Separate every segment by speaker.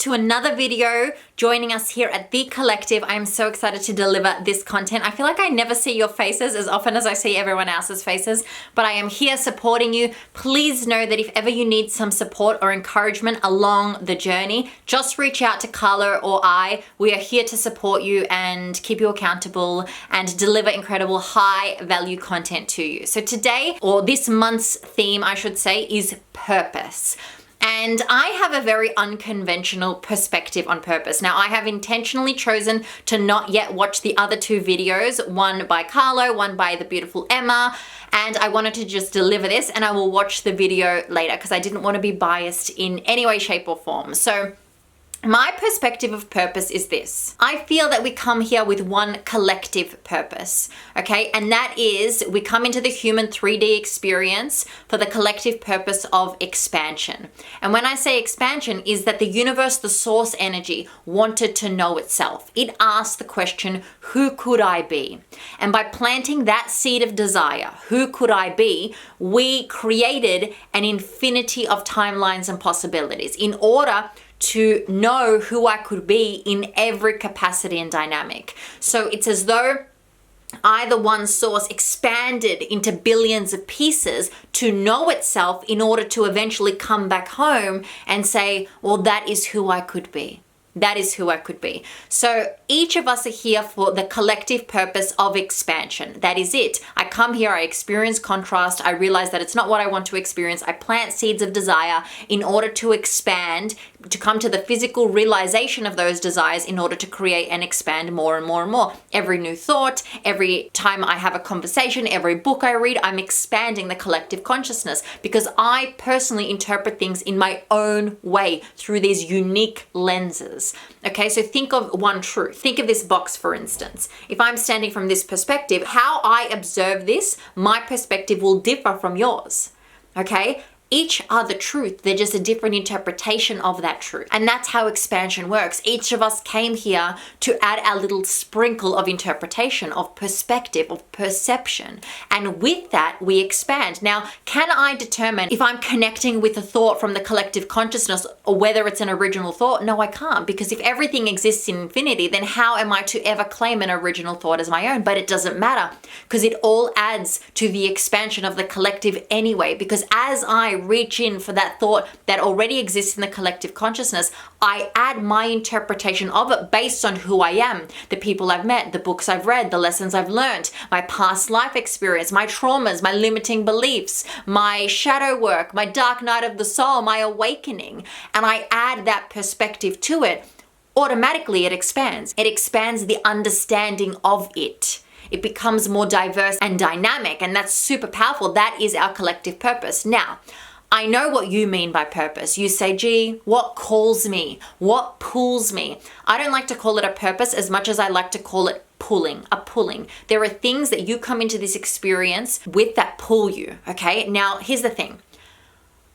Speaker 1: to another video, joining us here at The Collective. I'm so excited to deliver this content. I feel like I never see your faces as often as I see everyone else's faces, but I am here supporting you. Please know that if ever you need some support or encouragement along the journey, just reach out to Carla or I. We are here to support you and keep you accountable and deliver incredible high value content to you. So today, or this month's theme, I should say, is purpose. And I have a very unconventional perspective on purpose. Now, I have intentionally chosen to not yet watch the other two videos, one by Carlo, one by the beautiful Emma, and I wanted to just deliver this, and I will watch the video later because I didn't want to be biased in any way, shape, or form. So my perspective of purpose is this. I feel that we come here with one collective purpose, okay? And that is we come into the human 3D experience for the collective purpose of expansion. And when I say expansion, is that the universe, the source energy, wanted to know itself. It asked the question, who could I be? And by planting that seed of desire, who could I be, we created an infinity of timelines and possibilities in order to know who I could be in every capacity and dynamic. So it's as though either one source expanded into billions of pieces to know itself in order to eventually come back home and say, well, that is who I could be. That is who I could be. So each of us are here for the collective purpose of expansion. That is it. I come here, I experience contrast, I realize that it's not what I want to experience. I plant seeds of desire in order to expand, to come to the physical realization of those desires in order to create and expand more and more and more. Every new thought, every time I have a conversation, every book I read, I'm expanding the collective consciousness because I personally interpret things in my own way through these unique lenses. Okay, so think of one truth. Think of this box, for instance. If I'm standing from this perspective, how I observe this, my perspective will differ from yours. Okay? Each are the truth. They're just a different interpretation of that truth. And that's how expansion works. Each of us came here to add our little sprinkle of interpretation, of perspective, of perception. And with that, we expand. Now, can I determine if I'm connecting with a thought from the collective consciousness or whether it's an original thought? No, I can't. Because if everything exists in infinity, then how am I to ever claim an original thought as my own? But it doesn't matter because it all adds to the expansion of the collective anyway. Because as I reach in for that thought that already exists in the collective consciousness, I add my interpretation of it based on who I am, the people I've met, the books I've read, the lessons I've learned, my past life experience, my traumas, my limiting beliefs, my shadow work, my dark night of the soul, my awakening, and I add that perspective to it. Automatically it expands. It expands the understanding of it. It becomes more diverse and dynamic, and that's super powerful. That is our collective purpose. Now, I know what you mean by purpose. You say, gee, what calls me? What pulls me? I don't like to call it a purpose as much as I like to call it pulling, a pulling. There are things that you come into this experience with that pull you, okay? Now, here's the thing.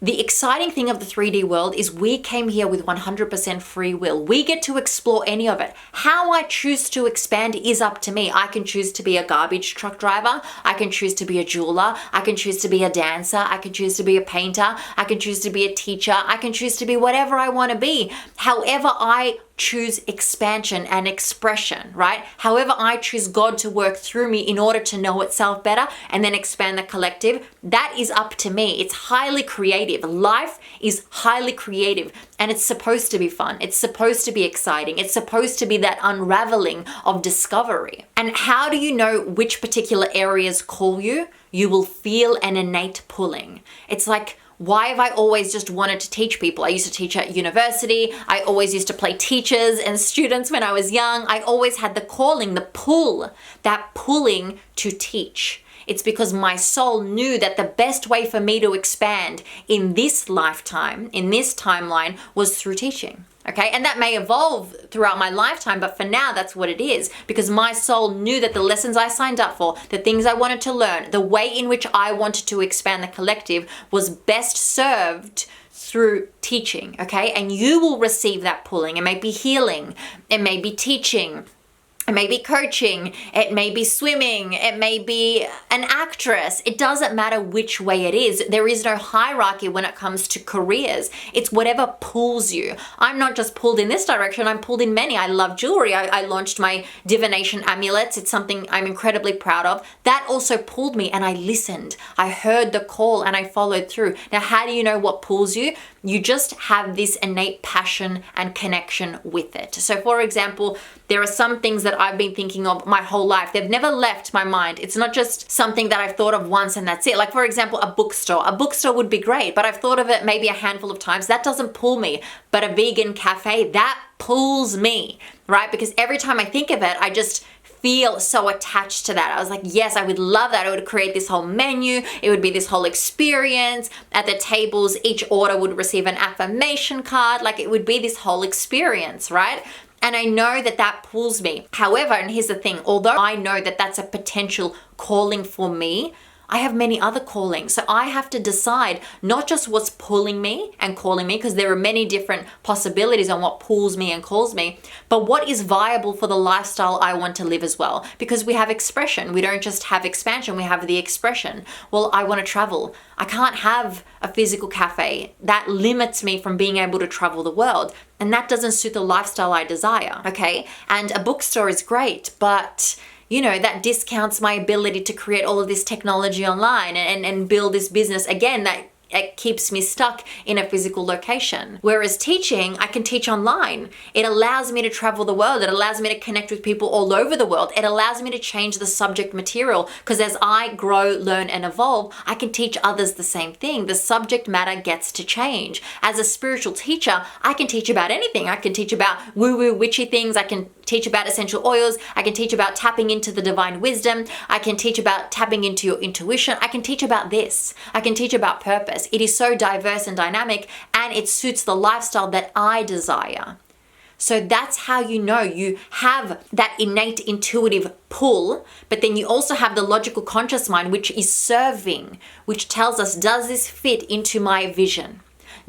Speaker 1: The exciting thing of the 3D world is we came here with 100% free will. We get to explore any of it. How I choose to expand is up to me. I can choose to be a garbage truck driver. I can choose to be a jeweler. I can choose to be a dancer. I can choose to be a painter. I can choose to be a teacher. I can choose to be whatever I want to be. However I choose expansion and expression, right? However I choose God to work through me in order to know itself better and then expand the collective, that is up to me. It's highly creative. Life is highly creative and it's supposed to be fun. It's supposed to be exciting. It's supposed to be that unraveling of discovery. And how do you know which particular areas call you? You will feel an innate pulling. It's like, why have I always just wanted to teach people? I used to teach at university. I always used to play teachers and students when I was young. I always had the calling, the pull, that pulling to teach. It's because my soul knew that the best way for me to expand in this lifetime, in this timeline, was through teaching. Okay, and that may evolve throughout my lifetime, but for now, that's what it is. Because my soul knew that the lessons I signed up for, the things I wanted to learn, the way in which I wanted to expand the collective was best served through teaching, okay? And you will receive that pulling. It may be healing, it may be teaching, It may be coaching, it may be swimming, it may be an actress. It doesn't matter which way it is. There is no hierarchy when it comes to careers. It's whatever pulls you. I'm not just pulled in this direction, I'm pulled in many. I love jewelry. I launched my divination amulets. It's something I'm incredibly proud of. That also pulled me, and I listened. I heard the call and I followed through. Now, how do you know what pulls you? You just have this innate passion and connection with it. So for example, there are some things that I've been thinking of my whole life. They've never left my mind. It's not just something that I've thought of once and that's it. Like for example, a bookstore. A bookstore would be great, but I've thought of it maybe a handful of times. That doesn't pull me. But a vegan cafe, that pulls me, right? Because every time I think of it, I just feel so attached to that. I was like, yes, I would love that. I would create this whole menu. It would be this whole experience. At the tables, each order would receive an affirmation card. Like it would be this whole experience, right? And I know that that pulls me. However, and here's the thing, although I know that that's a potential calling for me, I have many other callings. So I have to decide not just what's pulling me and calling me, because there are many different possibilities on what pulls me and calls me, but what is viable for the lifestyle I want to live as well. Because we have expression. We don't just have expansion, we have the expression. Well, I want to travel. I can't have a physical cafe. That limits me from being able to travel the world. And that doesn't suit the lifestyle I desire, okay? And a bookstore is great, but you know, that discounts my ability to create all of this technology online and build this business. Again, that it keeps me stuck in a physical location. Whereas teaching, I can teach online. It allows me to travel the world. It allows me to connect with people all over the world. It allows me to change the subject material, because as I grow, learn, and evolve, I can teach others the same thing. The subject matter gets to change. As a spiritual teacher, I can teach about anything. I can teach about woo-woo witchy things. I can teach about essential oils. I can teach about tapping into the divine wisdom. I can teach about tapping into your intuition. I can teach about this. I can teach about purpose. It is so diverse and dynamic, and it suits the lifestyle that I desire. So that's how you know you have that innate intuitive pull, but then you also have the logical conscious mind, which is serving, which tells us, does this fit into my vision?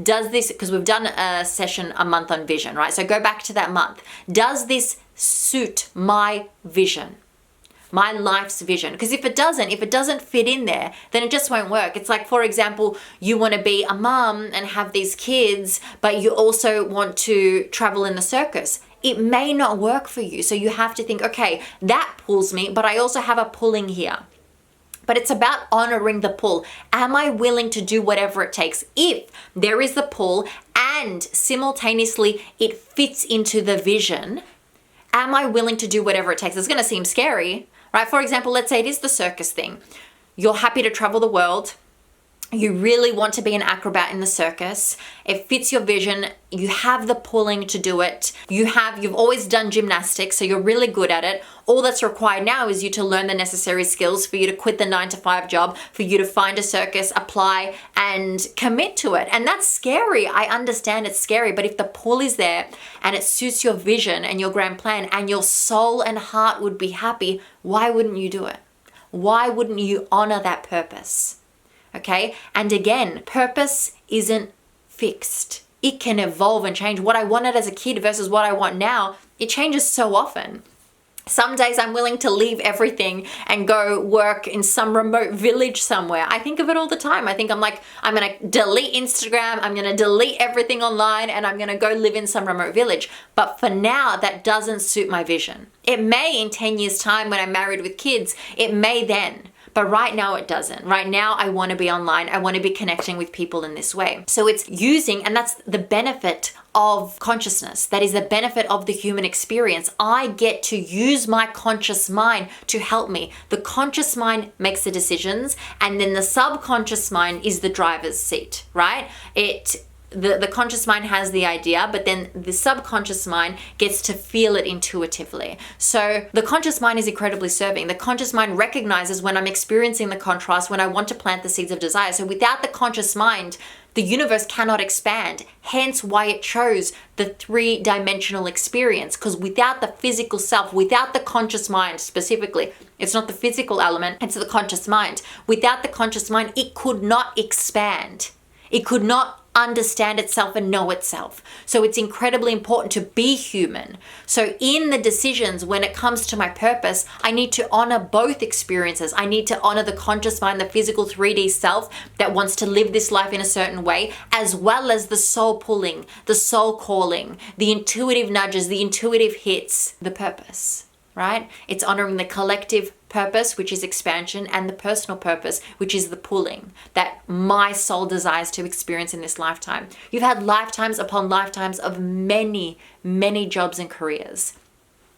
Speaker 1: Does this, because we've done a session a month on vision, right? So go back to that month. Does this suit my vision? My life's vision? Because if it doesn't fit in there, then it just won't work. It's like, for example, you want to be a mom and have these kids, but you also want to travel in the circus. It may not work for you. So you have to think, okay, that pulls me, but I also have a pulling here. But it's about honoring the pull. Am I willing to do whatever it takes? If there is the pull and simultaneously it fits into the vision, am I willing to do whatever it takes? It's going to seem scary, right? For example, let's say it is the circus thing. You're happy to travel the world. You really want to be an acrobat in the circus. It fits your vision. You have the pulling to do it. You've always done gymnastics, so you're really good at it. All that's required now is you to learn the necessary skills for you to quit the 9-to-5 job, for you to find a circus, apply, and commit to it. And that's scary. I understand it's scary, but if the pull is there and it suits your vision and your grand plan and your soul and heart would be happy, why wouldn't you do it? Why wouldn't you honor that purpose? Okay? And again, purpose isn't fixed. It can evolve and change. What I wanted as a kid versus what I want now, it changes so often. Some days I'm willing to leave everything and go work in some remote village somewhere. I think of it all the time. I'm going to delete Instagram. I'm going to delete everything online and I'm going to go live in some remote village. But for now, that doesn't suit my vision. It may in 10 years' time when I'm married with kids, it may then. But right now it doesn't. Right now I want to be online. I want to be connecting with people in this way. So it's using, and that's the benefit of consciousness. That is the benefit of the human experience. I get to use my conscious mind to help me. The conscious mind makes the decisions, and then the subconscious mind is the driver's seat, right? The conscious mind has the idea, but then the subconscious mind gets to feel it intuitively. So the conscious mind is incredibly serving. The conscious mind recognizes when I'm experiencing the contrast, when I want to plant the seeds of desire. So without the conscious mind, the universe cannot expand. Hence why it chose the 3-dimensional experience, because without the physical self, without the conscious mind specifically, it's not the physical element, it's the conscious mind. Without the conscious mind, it could not expand. It could not understand itself and know itself. So it's incredibly important to be human. So in the decisions when it comes to my purpose, I need to honor both experiences. I need to honor the conscious mind, the physical 3D self that wants to live this life in a certain way, as well as the soul pulling, the soul calling, the intuitive nudges, the intuitive hits, the purpose, right? It's honoring the collective purpose, which is expansion, and the personal purpose, which is the pulling that my soul desires to experience in this lifetime. You've had lifetimes upon lifetimes of many, many jobs and careers.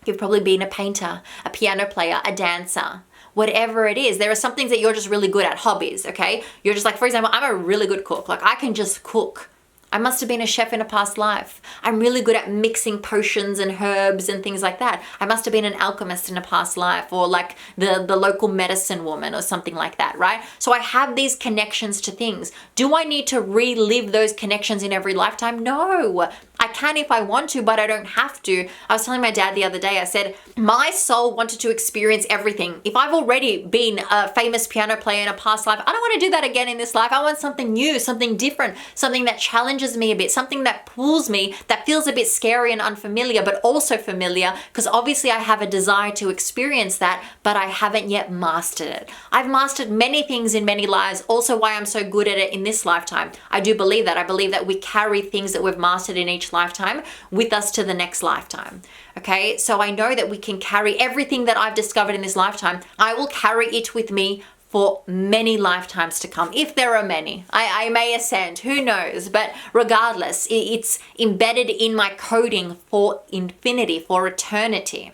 Speaker 1: You've probably been a painter, a piano player, a dancer, whatever it is. There are some things that you're just really good at, hobbies, okay? You're just like, for example, I'm a really good cook. Like, I can just cook. I must have been a chef in a past life. I'm really good at mixing potions and herbs and things like that. I must have been an alchemist in a past life, or like the local medicine woman or something like that, right? So I have these connections to things. Do I need to relive those connections in every lifetime? No. I can if I want to, but I don't have to. I was telling my dad the other day, I said, my soul wanted to experience everything. If I've already been a famous piano player in a past life, I don't want to do that again in this life. I want something new, something different, something that challenges me a bit, something that pulls me, that feels a bit scary and unfamiliar, but also familiar, because obviously I have a desire to experience that, but I haven't yet mastered it. I've mastered many things in many lives, also why I'm so good at it in this lifetime. I do believe that. I believe that we carry things that we've mastered in each lifetime with us to the next lifetime. Okay, so I know that we can carry everything that I've discovered in this lifetime. I will carry it with me for many lifetimes to come, if there are many. I may ascend, who knows? But regardless, it's embedded in my coding for infinity, for eternity.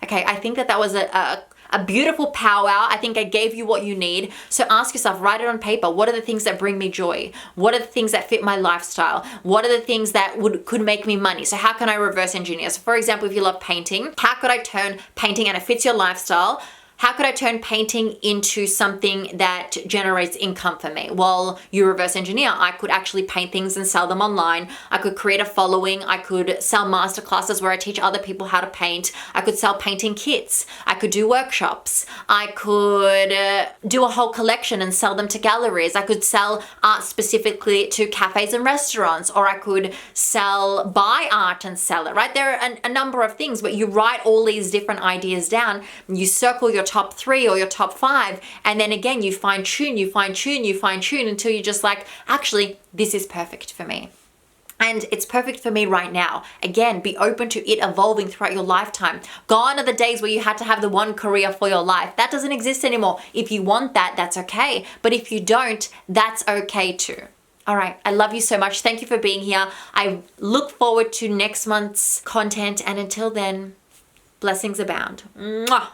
Speaker 1: Okay, I think that was a beautiful powwow. I think I gave you what you need. So ask yourself, write it on paper. What are the things that bring me joy? What are the things that fit my lifestyle? What are the things that could make me money? So how can I reverse engineer? So for example, if you love painting, how could I turn painting, and it fits your lifestyle, how could I turn painting into something that generates income for me? Well, you reverse engineer. I could actually paint things and sell them online. I could create a following. I could sell masterclasses where I teach other people how to paint. I could sell painting kits. I could do workshops. I could do a whole collection and sell them to galleries. I could sell art specifically to cafes and restaurants, or I could buy art and sell it, right? There are a number of things, but you write all these different ideas down. You circle your top 3 or your top 5, and then again you fine tune until you're just like, actually, this is perfect for me. And it's perfect for me right now. Again, be open to it evolving throughout your lifetime. Gone are the days where you had to have the one career for your life. That doesn't exist anymore. If you want that, that's okay. But if you don't, that's okay too. All right, I love you so much. Thank you for being here. I look forward to next month's content, and until then, blessings abound. Mwah.